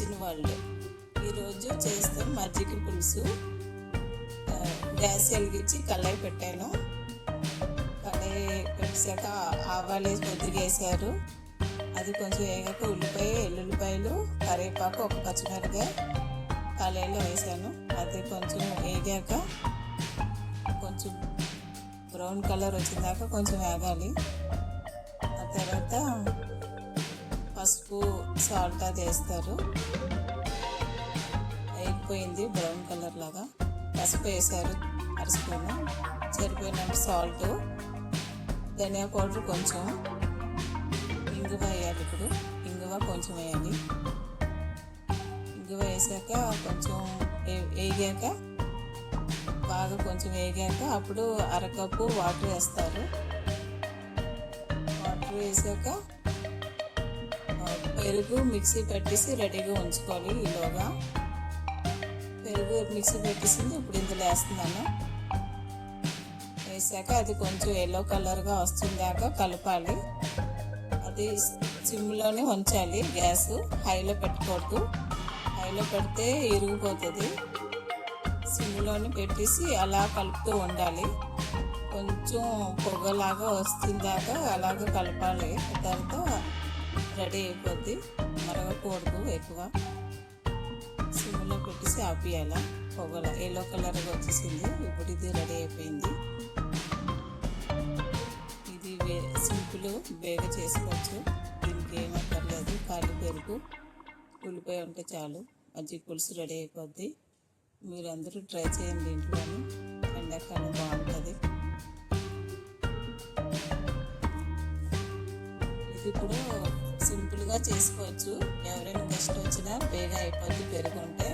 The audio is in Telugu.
వచ్చిన వాళ్ళు. ఈరోజు చేస్తాం మజ్జిగ పులుసు. గ్యాస్ వెలిగించి కళాయి పెట్టాను. కళాయి పెట్టాక ఆవాలు వేసి కొద్దిగా వేసారు. అది కొంచెం వేగాక ఎల్లుల్లిపాయలు, కరివేపాకు, ఒక పచ్చిమిరపకాయ కళాయిలో వేసాను. అది కొంచెం వేగాక కొంచెం బ్రౌన్ కలర్ వచ్చిందాక కొంచెం వేగాలి. ఆ తర్వాత పసుపు, సాల్ట్ అది వేస్తారు. వేగిపోయింది బ్రౌన్ కలర్ లాగా. పసుపు వేసారు 1 స్పూను, సరిపోయినంత సాల్ట్, ధనియా పౌడర్ కొంచెం, ఇంగువ వేయాలి. ఇప్పుడు ఇంగువ కొంచెం వేయాలి. ఇంగువ వేసాక కొంచెం వేగాక బాగా కొంచెం వేగాక అప్పుడు 1/2 కప్పు వాటర్ వేస్తారు. వాటర్ వేసాక పెరుగు మిక్సీ పెట్టేసి రెడీగా ఉంచుకోవాలి. ఈలోగా పెరుగు మిక్సీ పెట్టేసింది ఇప్పుడు ఇందులో వేస్తున్నాను. వేసాక అది కొంచెం ఎల్లో కలర్గా వస్తుందాక కలపాలి. అది సిమ్లోనే ఉంచాలి. గ్యాస్ హైలో పెట్టకూడదు. హైలో పెడితే ఇరిగిపోతుంది. సిమ్లోనే పెట్టేసి అలా కలుపుతూ ఉండాలి. కొంచెం పొగలాగా వస్తుందాక అలాగ కలపాలి. తర్వాత రెడీ అయిపోద్ది. మరగకూడదు ఎక్కువ. సిమ్లో పెట్టేసి ఆపియాలి. పొగల ఎల్లో కలర్గా వచ్చేసింది. ఇప్పుడు ఇది రెడీ అయిపోయింది. ఇది సింపుల్, బేగ చేసుకోవచ్చు. దీనికి ఏమక్కర్లేదు. ఖాళీ పెరుగు, ఉల్లిపాయ ఉంటే చాలు. మజ్జిగ పులుసు రెడీ అయిపోద్ది. మీరు అందరూ ట్రై చేయండి ఇంట్లోని. ఎండాకాలం బాగుంటుంది. ఇది కూడా సింపుల్గా చేసుకోవచ్చు. ఎవరైనా గెస్ట్ వచ్చినా బేగా అయిపోద్ది పెరుగు ఉంటే.